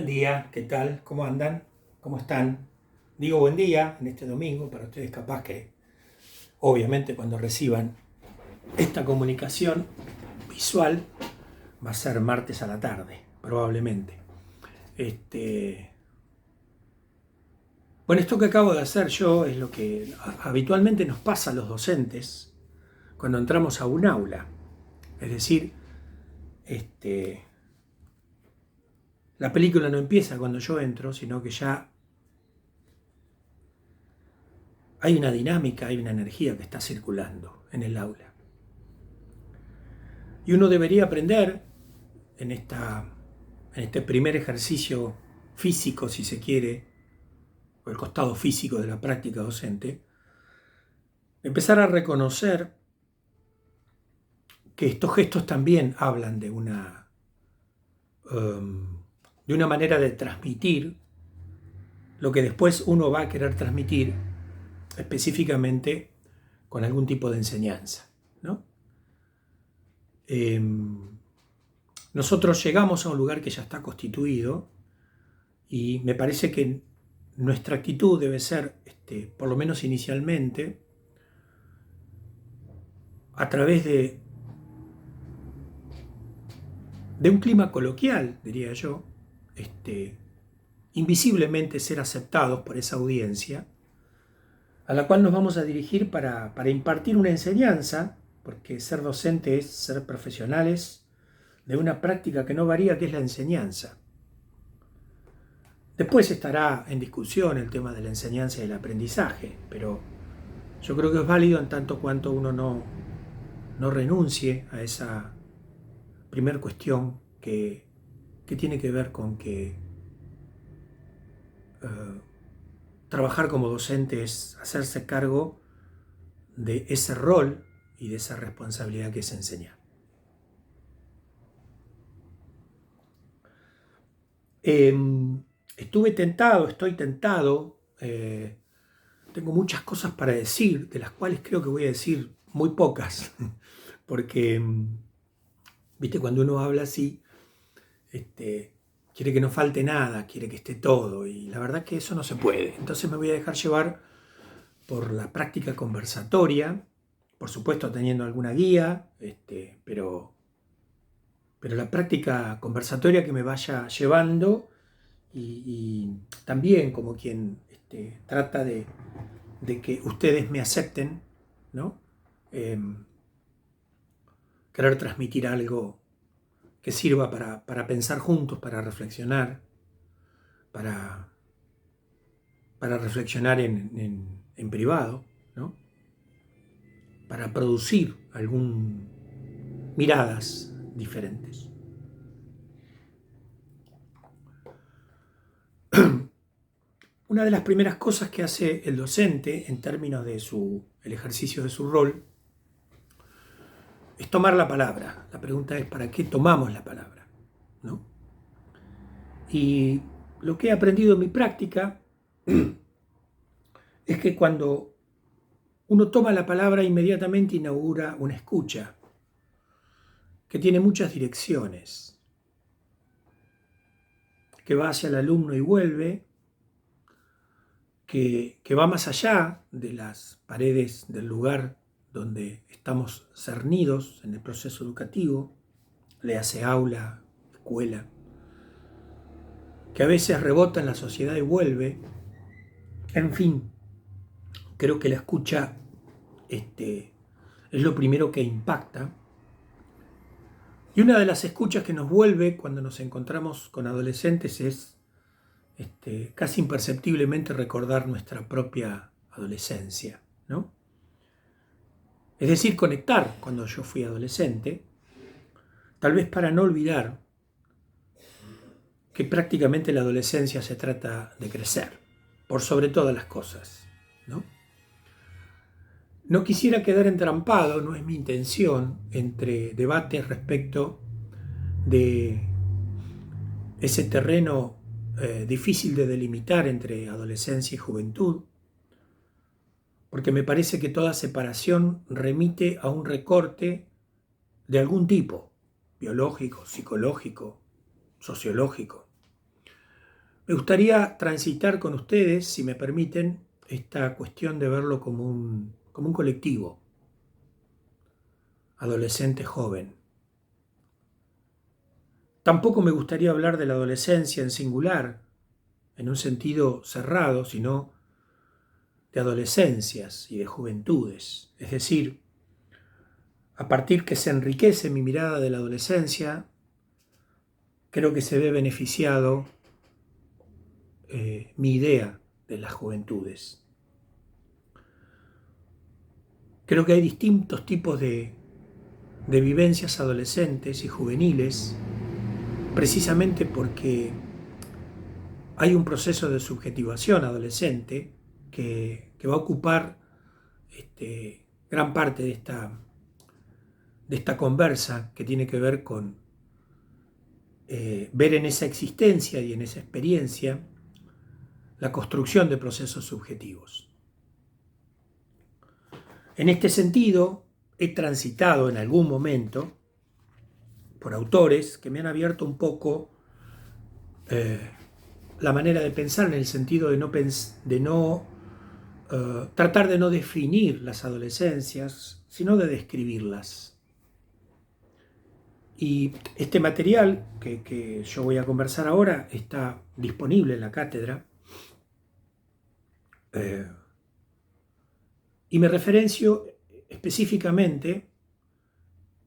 Buen día, ¿qué tal? ¿Cómo andan? ¿Cómo están? Digo buen día en este domingo, para ustedes capaz que, obviamente, cuando reciban esta comunicación visual, va a ser martes a la tarde, probablemente. Bueno, esto que acabo de hacer yo es lo que habitualmente nos pasa a los docentes cuando entramos a un aula. Es decir, la película no empieza cuando yo entro, sino que ya hay una dinámica, hay una energía que está circulando en el aula. Y uno debería aprender en, en este primer ejercicio físico, si se quiere, o el costado físico de la práctica docente, empezar a reconocer que estos gestos también hablan de una manera de transmitir lo que después uno va a querer transmitir específicamente con algún tipo de enseñanza, ¿no? Nosotros llegamos a un lugar que ya está constituido y me parece que nuestra actitud debe ser, por lo menos inicialmente, a través de un clima coloquial, diría yo, invisiblemente ser aceptados por esa audiencia, a la cual nos vamos a dirigir para impartir una enseñanza, porque ser docente es ser profesionales de una práctica que no varía, que es la enseñanza. Después estará en discusión el tema de la enseñanza y el aprendizaje, pero yo creo que es válido en tanto cuanto uno no renuncie a esa primer cuestión que tiene que ver con que trabajar como docente es hacerse cargo de ese rol y de esa responsabilidad que es enseñar. Estoy tentado, tengo muchas cosas para decir, de las cuales creo que voy a decir muy pocas, porque, viste, cuando uno habla así, quiere que no falte nada, quiere que esté todo, y la verdad que eso no se puede. Entonces me voy a dejar llevar por la práctica conversatoria, por supuesto teniendo alguna guía, pero la práctica conversatoria que me vaya llevando y también como quien trata de que ustedes me acepten, ¿no? Querer transmitir algo que sirva para pensar juntos, para reflexionar, para reflexionar en privado, ¿no? Para producir miradas diferentes. Una de las primeras cosas que hace el docente en términos de el ejercicio de su rol es tomar la palabra. La pregunta es, ¿para qué tomamos la palabra? ¿No? Y lo que he aprendido en mi práctica es que cuando uno toma la palabra, inmediatamente inaugura una escucha que tiene muchas direcciones, que va hacia el alumno y vuelve, que va más allá de las paredes del lugar donde estamos cernidos en el proceso educativo, le hace aula, escuela, que a veces rebota en la sociedad y vuelve. En fin, creo que la escucha es lo primero que impacta. Y una de las escuchas que nos vuelve cuando nos encontramos con adolescentes es casi imperceptiblemente recordar nuestra propia adolescencia, ¿no? Es decir, conectar cuando yo fui adolescente, tal vez para no olvidar que prácticamente la adolescencia se trata de crecer, por sobre todas las cosas, ¿no? No quisiera quedar entrampado, no es mi intención, entre debates respecto de ese terreno difícil de delimitar entre adolescencia y juventud, porque me parece que toda separación remite a un recorte de algún tipo, biológico, psicológico, sociológico. Me gustaría transitar con ustedes, si me permiten, esta cuestión de verlo como un colectivo, adolescente joven. Tampoco me gustaría hablar de la adolescencia en singular, en un sentido cerrado, sino de adolescencias y de juventudes. Es decir, a partir que se enriquece mi mirada de la adolescencia, creo que se ve beneficiado mi idea de las juventudes. Creo que hay distintos tipos de vivencias adolescentes y juveniles, precisamente porque hay un proceso de subjetivación adolescente que va a ocupar gran parte de esta conversa, que tiene que ver con ver en esa existencia y en esa experiencia la construcción de procesos subjetivos. En este sentido, he transitado en algún momento por autores que me han abierto un poco la manera de pensar, en el sentido de no tratar de no definir las adolescencias, sino de describirlas. Y este material que yo voy a conversar ahora está disponible en la cátedra, y me referencio específicamente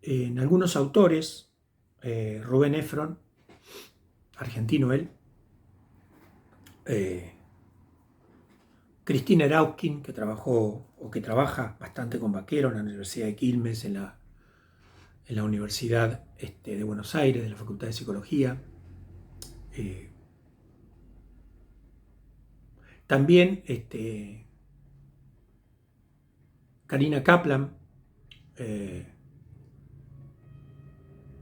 en algunos autores, Rubén Efron, argentino él, Cristina Erauskin, que trabaja bastante con Baquero en la Universidad de Quilmes, en la Universidad de Buenos Aires, de la Facultad de Psicología. También Karina Kaplan, que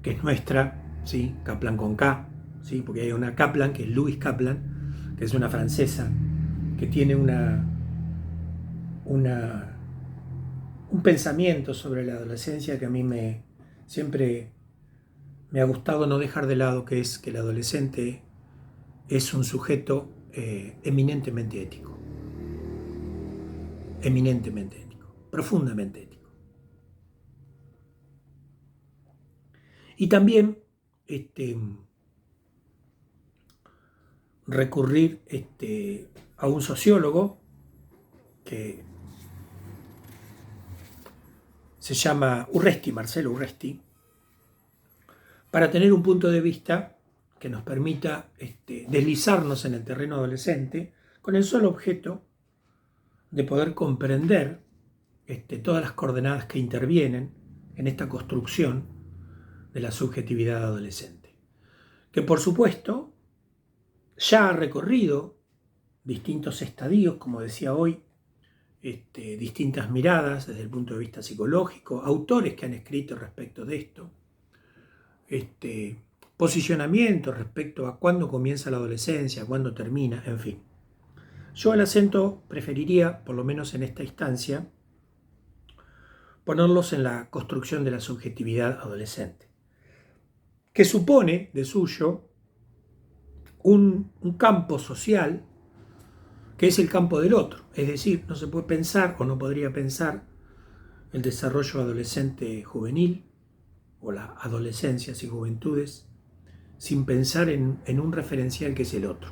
es nuestra, ¿sí? Kaplan con K, ¿sí? Porque hay una Kaplan, que es Louise Kaplan, que es una francesa, que tiene un pensamiento sobre la adolescencia que a mí siempre me ha gustado no dejar de lado, que es que el adolescente es un sujeto eminentemente ético, profundamente ético. Y también recurrir a un sociólogo que se llama Urresti, Marcelo Urresti, para tener un punto de vista que nos permita deslizarnos en el terreno adolescente con el solo objeto de poder comprender todas las coordenadas que intervienen en esta construcción de la subjetividad adolescente, que por supuesto ya ha recorrido distintos estadios, como decía hoy, distintas miradas desde el punto de vista psicológico, autores que han escrito respecto de esto, posicionamiento respecto a cuándo comienza la adolescencia, cuándo termina, en fin. Yo el acento preferiría, por lo menos en esta instancia, ponerlos en la construcción de la subjetividad adolescente, que supone de suyo un campo social que es el campo del otro. Es decir, no se puede pensar o no podría pensar el desarrollo adolescente juvenil o las adolescencias y juventudes sin pensar en un referencial que es el otro.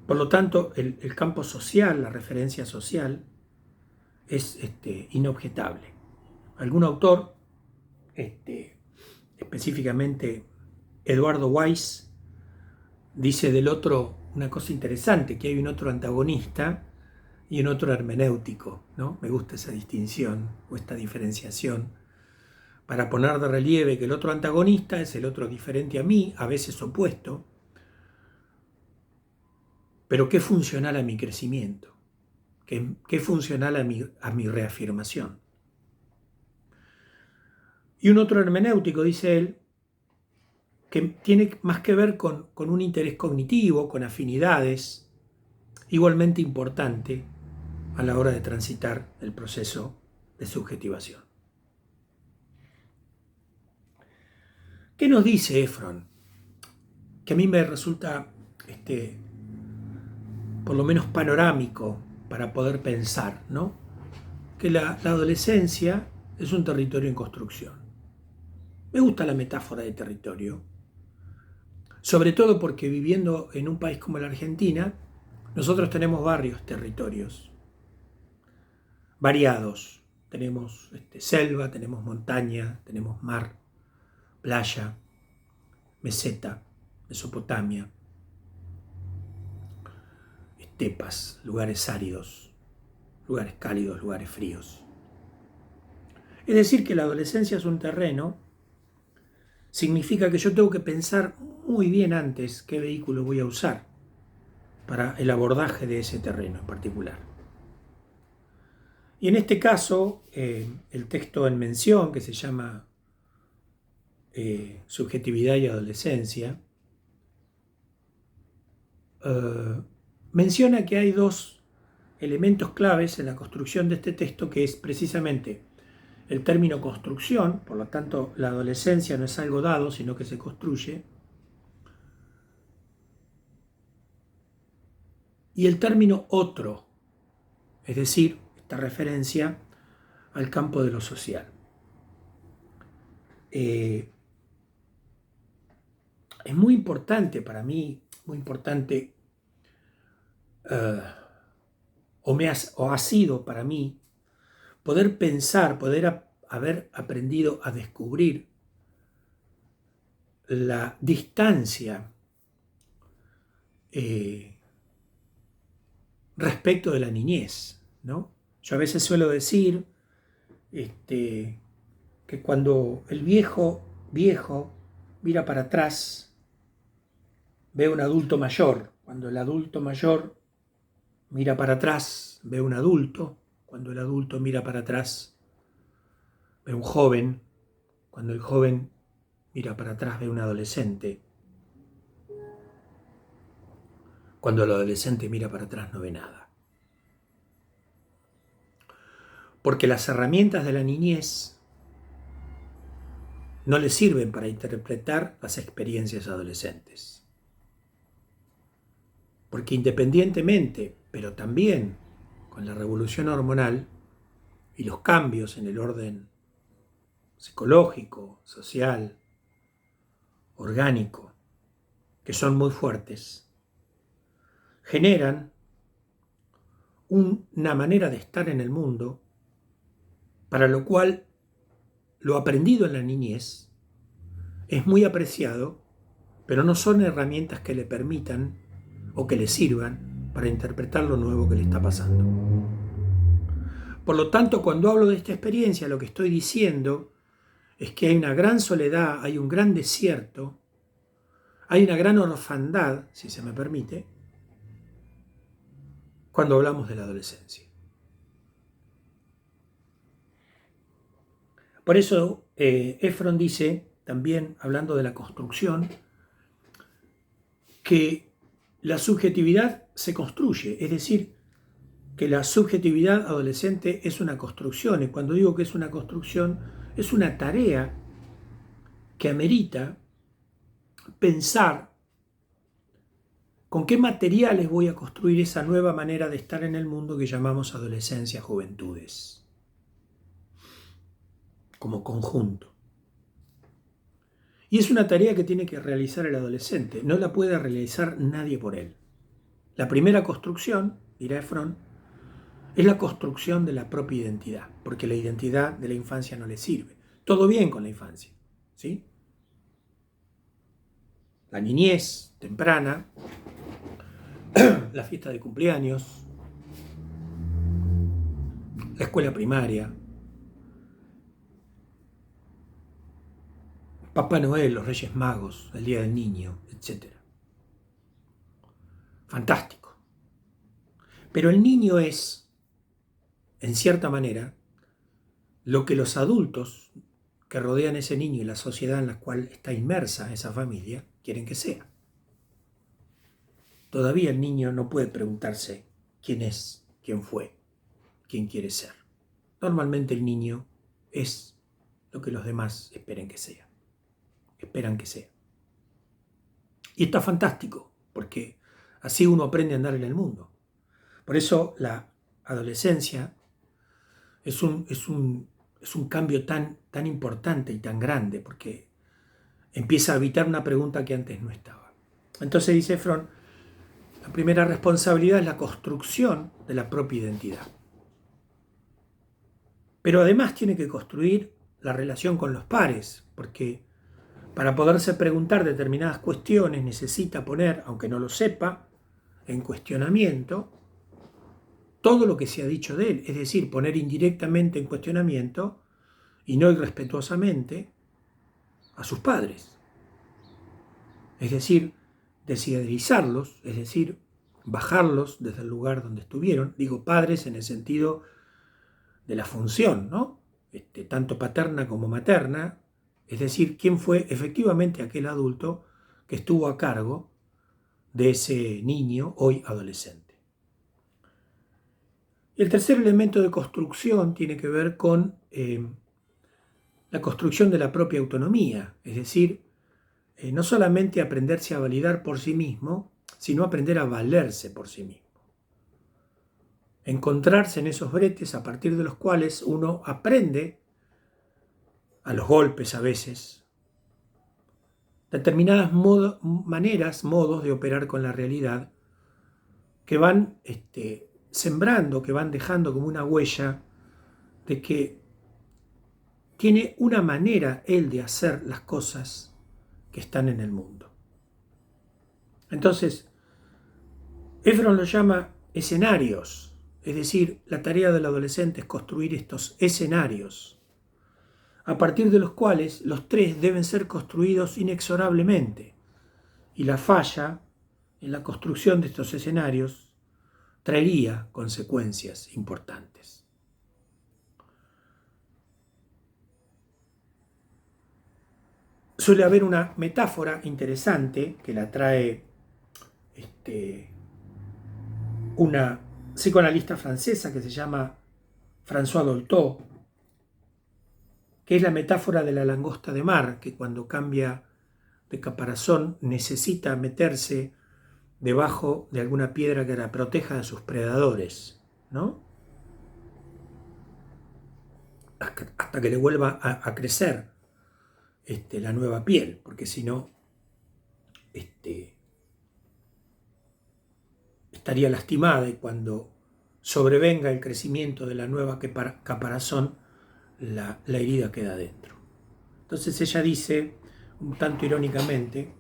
Por lo tanto, el campo social, la referencia social, es inobjetable. Algún autor, específicamente Eduardo Weiss, dice del otro una cosa interesante, que hay un otro antagonista y un otro hermenéutico, ¿no? Me gusta esa distinción o esta diferenciación, para poner de relieve que el otro antagonista es el otro diferente a mí, a veces opuesto, pero que es funcional a mi crecimiento, que es funcional a mi reafirmación. Y un otro hermenéutico, dice él, que tiene más que ver con un interés cognitivo, con afinidades, igualmente importante a la hora de transitar el proceso de subjetivación. ¿Qué nos dice Efron? Que a mí me resulta por lo menos panorámico para poder pensar, ¿no? Que la adolescencia es un territorio en construcción. Me gusta la metáfora de territorio, sobre todo porque viviendo en un país como la Argentina, nosotros tenemos varios territorios variados. Tenemos selva, tenemos montaña, tenemos mar, playa, meseta, Mesopotamia, estepas, lugares áridos, lugares cálidos, lugares fríos. Es decir, que la adolescencia es un terreno, significa que yo tengo que pensar muy bien antes qué vehículo voy a usar para el abordaje de ese terreno en particular. Y en este caso, el texto en mención, que se llama Subjetividad y Adolescencia, menciona que hay dos elementos claves en la construcción de este texto, que es precisamente el término construcción, por lo tanto la adolescencia no es algo dado, sino que se construye, y el término otro, es decir, esta referencia al campo de lo social. Es muy importante para mí, muy importante, o ha sido para mí, poder pensar, poder haber aprendido a descubrir la distancia respecto de la niñez, ¿no? Yo a veces suelo decir que cuando el viejo mira para atrás, ve un adulto mayor. Cuando el adulto mayor mira para atrás, ve un adulto. Cuando el adulto mira para atrás, ve un joven. Cuando el joven mira para atrás, ve un adolescente. Cuando el adolescente mira para atrás, no ve nada. Porque las herramientas de la niñez no le sirven para interpretar las experiencias adolescentes. Porque independientemente, pero también con la revolución hormonal y los cambios en el orden psicológico, social, orgánico, que son muy fuertes, generan una manera de estar en el mundo para lo cual lo aprendido en la niñez es muy apreciado, pero no son herramientas que le permitan o que le sirvan para interpretar lo nuevo que le está pasando. Por lo tanto, cuando hablo de esta experiencia, lo que estoy diciendo es que hay una gran soledad, hay un gran desierto, hay una gran orfandad, si se me permite, cuando hablamos de la adolescencia. Por eso Efron dice, también hablando de la construcción, que la subjetividad se construye, es decir, que la subjetividad adolescente es una construcción, y cuando digo que es una construcción, es una tarea que amerita pensar con qué materiales voy a construir esa nueva manera de estar en el mundo que llamamos adolescencia, juventudes, como conjunto. Y es una tarea que tiene que realizar el adolescente, no la puede realizar nadie por él. La primera construcción, dirá Efron, es la construcción de la propia identidad, porque la identidad de la infancia no le sirve. Todo bien con la infancia, ¿sí? La niñez temprana, la fiesta de cumpleaños, la escuela primaria, Papá Noel, los Reyes Magos, el Día del Niño, etc. Fantástico. Pero el niño es, en cierta manera, lo que los adultos que rodean a ese niño y la sociedad en la cual está inmersa esa familia quieren que sea. Todavía el niño no puede preguntarse quién es, quién fue, quién quiere ser. Normalmente el niño es lo que los demás esperan que sea. Y está fantástico, porque así uno aprende a andar en el mundo. Por eso la adolescencia es un cambio tan importante y tan grande, porque empieza a evitar una pregunta que antes no estaba. Entonces dice Fromm, la primera responsabilidad es la construcción de la propia identidad. Pero además tiene que construir la relación con los pares, porque para poderse preguntar determinadas cuestiones necesita poner, aunque no lo sepa, en cuestionamiento todo lo que se ha dicho de él, es decir, poner indirectamente en cuestionamiento y no irrespetuosamente a sus padres. Es decir, desidealizarlos, es decir, bajarlos desde el lugar donde estuvieron. Digo padres en el sentido de la función, ¿no? Tanto paterna como materna, es decir, quién fue efectivamente aquel adulto que estuvo a cargo de ese niño hoy adolescente. Y el tercer elemento de construcción tiene que ver con la construcción de la propia autonomía, es decir, no solamente aprenderse a validar por sí mismo, sino aprender a valerse por sí mismo. Encontrarse en esos bretes a partir de los cuales uno aprende, a los golpes a veces, determinadas modos de operar con la realidad que van sembrando, que van dejando como una huella de que tiene una manera él de hacer las cosas que están en el mundo. Entonces, Efron lo llama escenarios, es decir, la tarea del adolescente es construir estos escenarios, a partir de los cuales los tres deben ser construidos inexorablemente, y la falla en la construcción de estos escenarios traería consecuencias importantes. Suele haber una metáfora interesante que la trae una psicoanalista francesa que se llama François Dolto, que es la metáfora de la langosta de mar, que cuando cambia de caparazón necesita meterse debajo de alguna piedra que la proteja de sus predadores, ¿no? Hasta que le vuelva a crecer la nueva piel, porque si no estaría lastimada, y cuando sobrevenga el crecimiento de la nueva caparazón, la herida queda dentro. Entonces ella dice, un tanto irónicamente,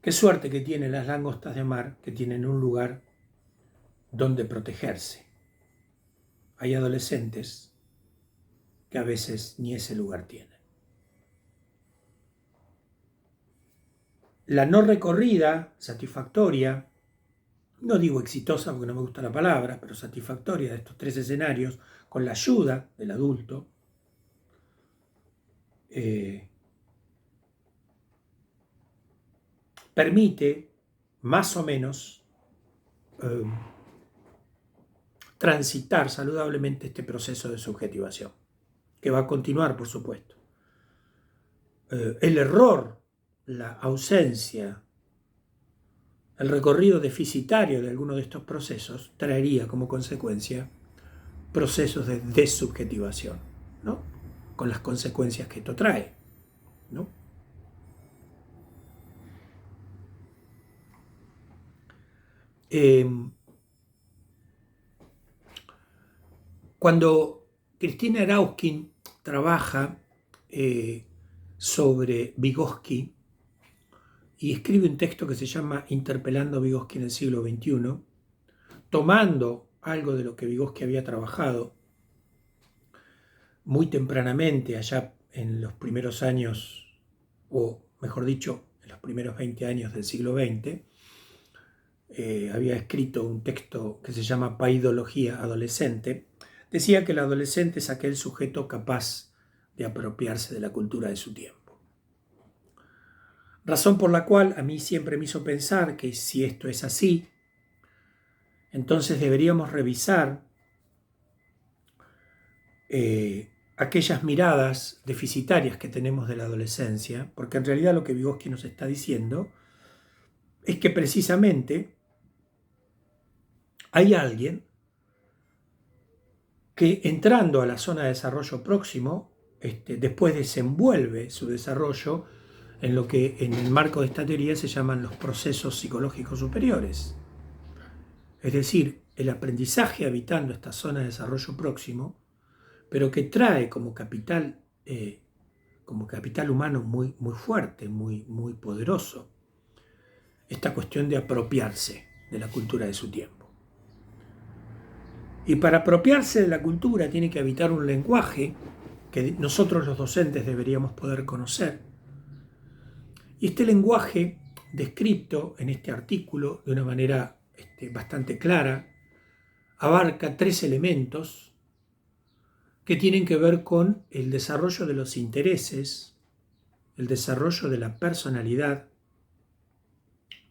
qué suerte que tienen las langostas de mar, que tienen un lugar donde protegerse. Hay adolescentes que a veces ni ese lugar tienen. La no recorrida satisfactoria, no digo exitosa porque no me gusta la palabra, pero satisfactoria de estos tres escenarios, con la ayuda del adulto, permite más o menos transitar saludablemente este proceso de subjetivación, que va a continuar, por supuesto. El error, la ausencia, el recorrido deficitario de alguno de estos procesos traería como consecuencia procesos de desubjetivación, ¿no? Con las consecuencias que esto trae, ¿no? Cuando Cristina Erauskin trabaja sobre Vygotsky y escribe un texto que se llama Interpelando a Vygotsky en el siglo XXI, tomando algo de lo que Vygotsky había trabajado muy tempranamente, allá en los primeros años, o mejor dicho, en los primeros 20 años del siglo XX, había escrito un texto que se llama Paidología adolescente. Decía que el adolescente es aquel sujeto capaz de apropiarse de la cultura de su tiempo. Razón por la cual a mí siempre me hizo pensar que si esto es así, entonces deberíamos revisar aquellas miradas deficitarias que tenemos de la adolescencia, porque en realidad lo que Vygotsky nos está diciendo es que precisamente hay alguien que entrando a la zona de desarrollo próximo, después desenvuelve su desarrollo en lo que en el marco de esta teoría se llaman los procesos psicológicos superiores. Es decir, el aprendizaje habitando esta zona de desarrollo próximo, pero que trae como capital humano muy, muy fuerte, muy, muy poderoso, esta cuestión de apropiarse de la cultura de su tiempo. Y para apropiarse de la cultura tiene que habitar un lenguaje que nosotros los docentes deberíamos poder conocer. Y este lenguaje, descrito en este artículo de una manera bastante clara, abarca 3 elementos que tienen que ver con el desarrollo de los intereses, el desarrollo de la personalidad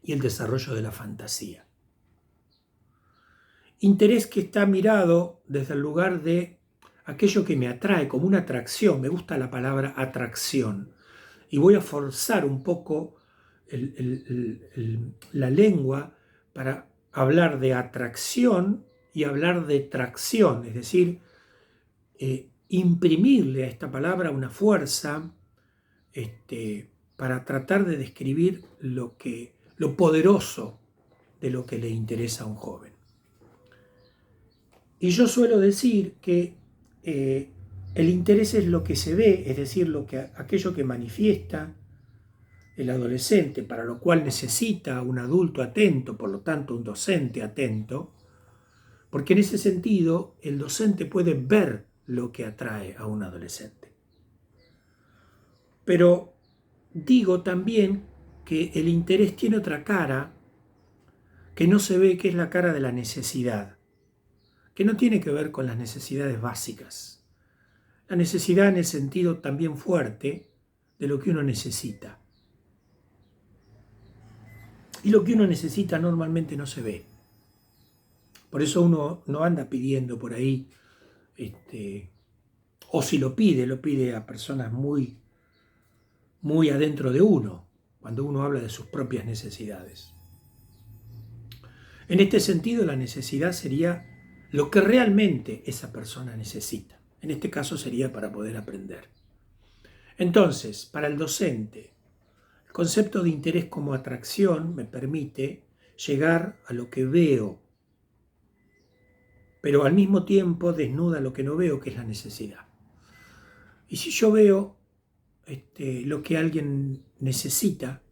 y el desarrollo de la fantasía. Interés que está mirado desde el lugar de aquello que me atrae, como una atracción. Me gusta la palabra atracción. Y voy a forzar un poco la lengua para hablar de atracción y hablar de tracción, es decir, imprimirle a esta palabra una fuerza para tratar de describir lo poderoso de lo que le interesa a un joven. Y yo suelo decir que el interés es lo que se ve, es decir, aquello que manifiesta el adolescente, para lo cual necesita un adulto atento, por lo tanto un docente atento, porque en ese sentido el docente puede ver lo que atrae a un adolescente. Pero digo también que el interés tiene otra cara que no se ve, que es la cara de la necesidad, que no tiene que ver con las necesidades básicas. La necesidad en el sentido también fuerte de lo que uno necesita. Y lo que uno necesita normalmente no se ve. Por eso uno no anda pidiendo por ahí, o si lo pide a personas muy, muy adentro de uno, cuando uno habla de sus propias necesidades. En este sentido, la necesidad sería lo que realmente esa persona necesita. En este caso sería para poder aprender. Entonces, para el docente, el concepto de interés como atracción me permite llegar a lo que veo, pero al mismo tiempo desnuda lo que no veo, que es la necesidad. Y si yo veo lo que alguien necesita,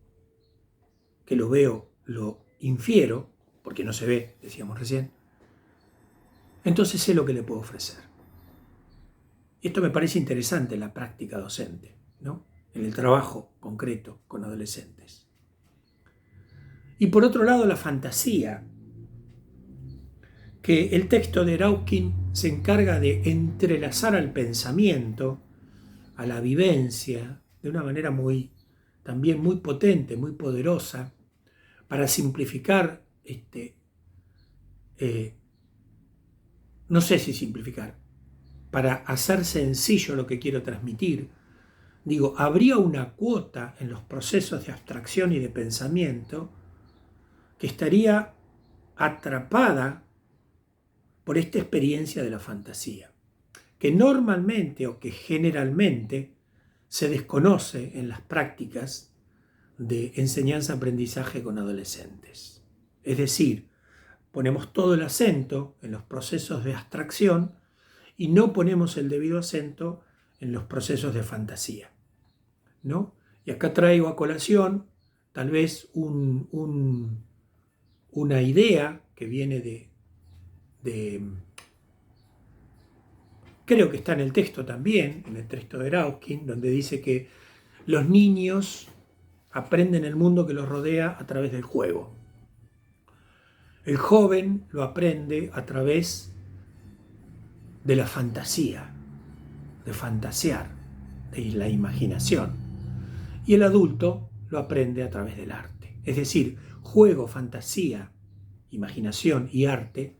que lo veo, lo infiero, porque no se ve, decíamos recién, entonces sé lo que le puedo ofrecer. Y esto me parece interesante en la práctica docente, ¿no? En el trabajo concreto con adolescentes. Y por otro lado, la fantasía, que el texto de Erauquín se encarga de entrelazar al pensamiento, a la vivencia, de una manera también muy potente, muy poderosa, para simplificar, no sé si simplificar, para hacer sencillo lo que quiero transmitir. Digo, habría una cuota en los procesos de abstracción y de pensamiento que estaría atrapada por esta experiencia de la fantasía, que normalmente o que generalmente se desconoce en las prácticas de enseñanza-aprendizaje con adolescentes. Es decir, ponemos todo el acento en los procesos de abstracción y no ponemos el debido acento en los procesos de fantasía, ¿no? Y acá traigo a colación tal vez una idea que viene de creo que está en el texto también, en el texto de Erauquín, donde dice que los niños aprenden el mundo que los rodea a través del juego. El joven lo aprende a través de la fantasía, de fantasear, de la imaginación. Y el adulto lo aprende a través del arte. Es decir, juego, fantasía, imaginación y arte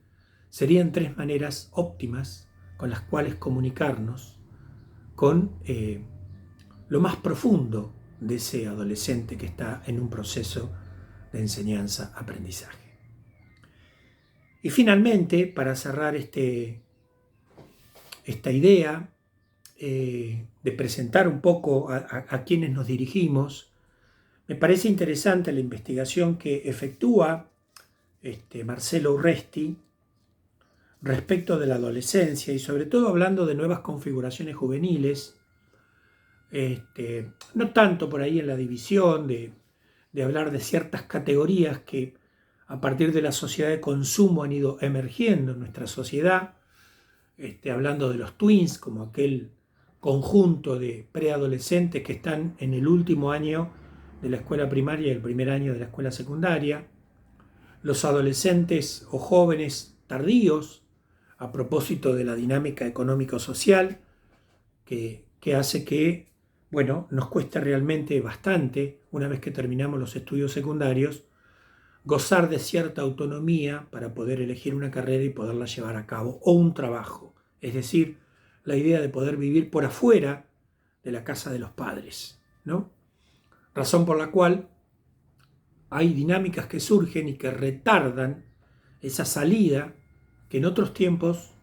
serían 3 maneras óptimas con las cuales comunicarnos con lo más profundo de ese adolescente que está en un proceso de enseñanza-aprendizaje. Y finalmente, para cerrar esta idea de presentar un poco a quienes nos dirigimos, me parece interesante la investigación que efectúa Marcelo Urresti respecto de la adolescencia y sobre todo hablando de nuevas configuraciones juveniles, no tanto por ahí en la división de hablar de ciertas categorías que a partir de la sociedad de consumo han ido emergiendo en nuestra sociedad, hablando de los tweens como aquel conjunto de preadolescentes que están en el último año de la escuela primaria y el primer año de la escuela secundaria, los adolescentes o jóvenes tardíos, a propósito de la dinámica económico-social que hace que, nos cuesta realmente bastante, una vez que terminamos los estudios secundarios, gozar de cierta autonomía para poder elegir una carrera y poderla llevar a cabo, o un trabajo, es decir, la idea de poder vivir por afuera de la casa de los padres, ¿no? Razón por la cual hay dinámicas que surgen y que retardan esa salida que en otros tiempos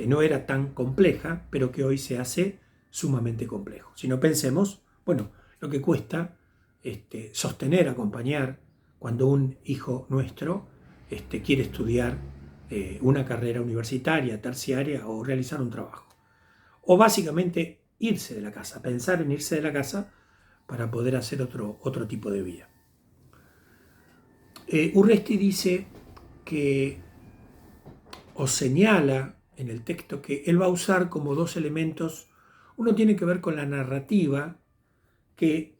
no era tan compleja, pero que hoy se hace sumamente complejo. Si no pensemos, lo que cuesta sostener, acompañar, cuando un hijo nuestro quiere estudiar una carrera universitaria, terciaria o realizar un trabajo. O básicamente irse de la casa, pensar en irse de la casa para poder hacer otro tipo de vida. Urresti dice que, o señala en el texto, que él va a usar como dos elementos. Uno tiene que ver con la narrativa, que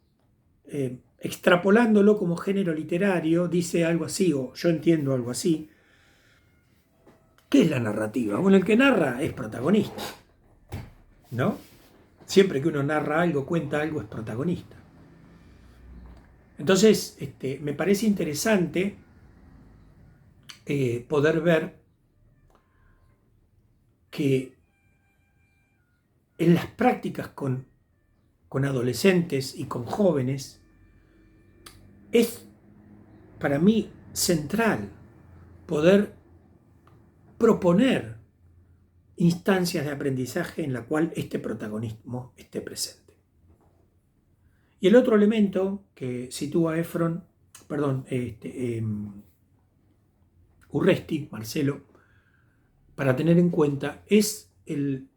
extrapolándolo como género literario dice algo así, o yo entiendo algo así. ¿Qué es la narrativa? Bueno, el que narra es protagonista, ¿no? Siempre que uno narra algo, cuenta algo, es protagonista. Entonces, me parece interesante poder ver que en las prácticas con adolescentes y con jóvenes es para mí central poder proponer instancias de aprendizaje en la cual este protagonismo esté presente. Y el otro elemento que sitúa Urresti, Marcelo, para tener en cuenta es el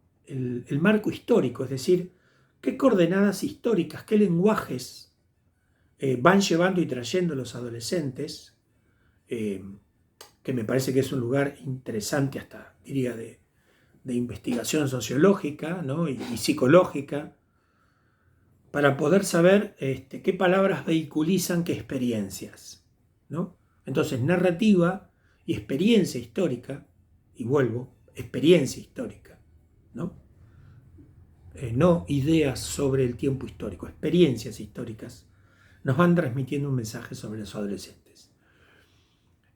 marco histórico, es decir, qué coordenadas históricas, qué lenguajes van llevando y trayendo los adolescentes, que me parece que es un lugar interesante, hasta diría de investigación sociológica, ¿no? y psicológica, para poder saber qué palabras vehiculizan qué experiencias, ¿no? Entonces, narrativa y experiencia histórica, y vuelvo, experiencia histórica, ¿no? No ideas sobre el tiempo histórico, experiencias históricas, nos van transmitiendo un mensaje sobre los adolescentes.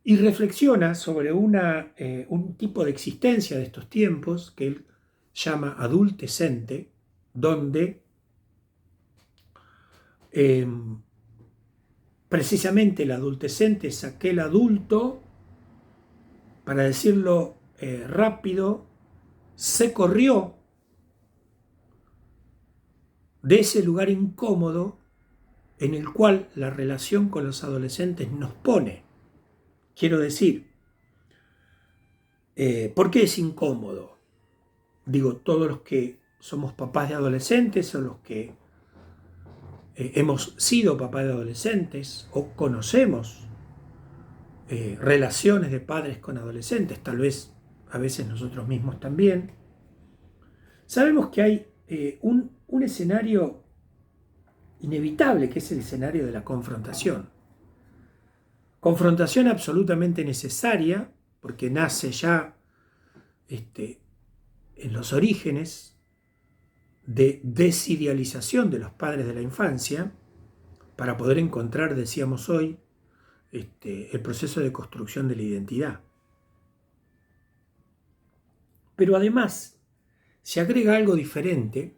Y reflexiona sobre un tipo de existencia de estos tiempos que él llama adultescente, donde precisamente el adultescente es aquel adulto, para decirlo rápido, se corrió de ese lugar incómodo en el cual la relación con los adolescentes nos pone. Quiero decir, ¿por qué es incómodo? Digo, todos los que somos papás de adolescentes o los que hemos sido papás de adolescentes o conocemos relaciones de padres con adolescentes, tal vez a veces nosotros mismos también, sabemos que hay un escenario inevitable, que es el escenario de la confrontación. Confrontación absolutamente necesaria, porque nace ya en los orígenes de desidealización de los padres de la infancia, para poder encontrar, decíamos hoy, el proceso de construcción de la identidad. Pero además se agrega algo diferente.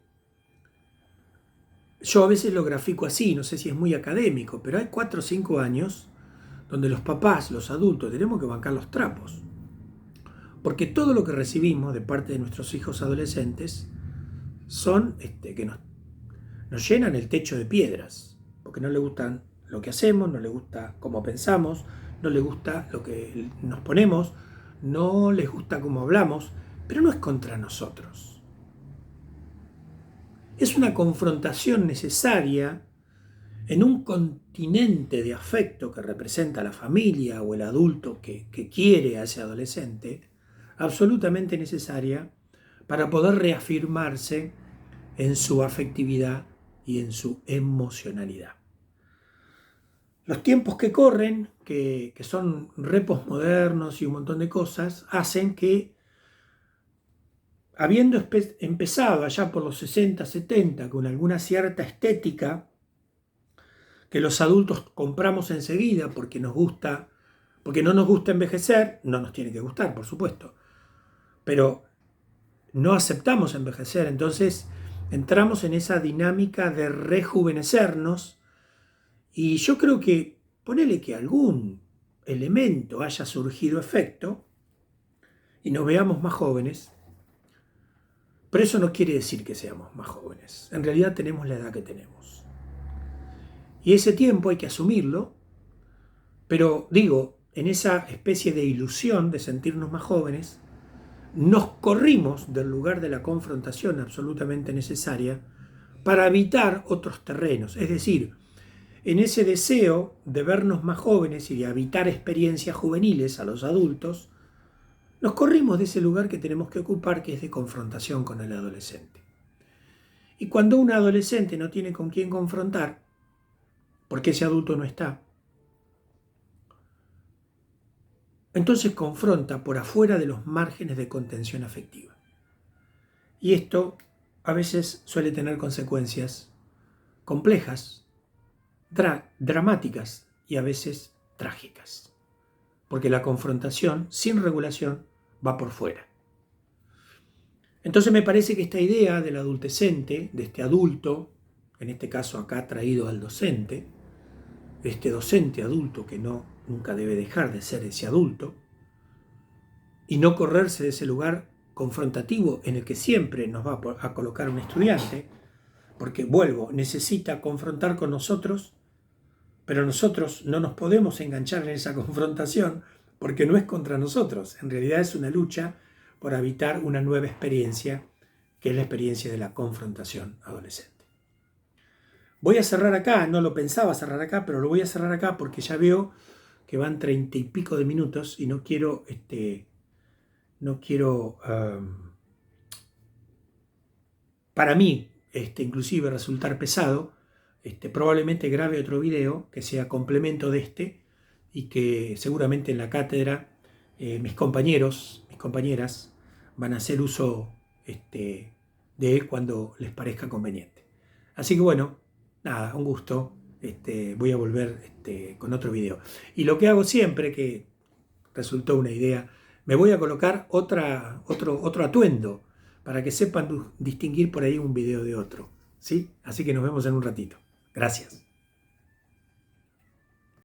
Yo a veces lo grafico así, no sé si es muy académico, pero hay 4 o 5 años donde los papás, los adultos, tenemos que bancar los trapos. Porque todo lo que recibimos de parte de nuestros hijos adolescentes son que nos llenan el techo de piedras, porque no les gustan lo que hacemos, no les gusta cómo pensamos, no les gusta lo que nos ponemos, no les gusta cómo hablamos, pero no es contra nosotros. Es una confrontación necesaria en un continente de afecto que representa la familia o el adulto que quiere a ese adolescente, absolutamente necesaria para poder reafirmarse en su afectividad y en su emocionalidad. Los tiempos que corren, que son repos modernos y un montón de cosas, hacen que, habiendo empezado allá por los 60, 70, con alguna cierta estética que los adultos compramos enseguida porque nos gusta, porque no nos gusta envejecer, no nos tiene que gustar, por supuesto, pero no aceptamos envejecer, entonces entramos en esa dinámica de rejuvenecernos. Y yo creo que, ponele que algún elemento haya surgido efecto y nos veamos más jóvenes, pero eso no quiere decir que seamos más jóvenes. En realidad tenemos la edad que tenemos. Y ese tiempo hay que asumirlo, pero digo, en esa especie de ilusión de sentirnos más jóvenes, nos corrimos del lugar de la confrontación absolutamente necesaria para habitar otros terrenos. Es decir, en ese deseo de vernos más jóvenes y de habitar experiencias juveniles a los adultos, nos corrimos de ese lugar que tenemos que ocupar, que es de confrontación con el adolescente. Y cuando un adolescente no tiene con quién confrontar, porque ese adulto no está, entonces confronta por afuera de los márgenes de contención afectiva. Y esto a veces suele tener consecuencias complejas, dramáticas y a veces trágicas, porque la confrontación sin regulación va por fuera. Entonces me parece que esta idea del adultecente, de este adulto, en este caso acá traído al docente, este docente adulto que nunca debe dejar de ser ese adulto, y no correrse de ese lugar confrontativo en el que siempre nos va a colocar un estudiante, porque vuelvo, necesita confrontar con nosotros, pero nosotros no nos podemos enganchar en esa confrontación porque no es contra nosotros. En realidad es una lucha por habitar una nueva experiencia, que es la experiencia de la confrontación adolescente. Voy a cerrar acá, no lo pensaba cerrar acá, pero lo voy a cerrar acá porque ya veo que van 30 y pico de minutos y no quiero para mí, inclusive resultar pesado. Probablemente grabe otro video que sea complemento de y que seguramente en la cátedra mis compañeros, mis compañeras van a hacer uso de él cuando les parezca conveniente. Así que bueno, nada, un gusto. Voy a volver con otro video. Y lo que hago siempre, que resultó una idea, me voy a colocar otro atuendo para que sepan distinguir por ahí un video de otro, ¿sí? Así que nos vemos en un ratito. Gracias.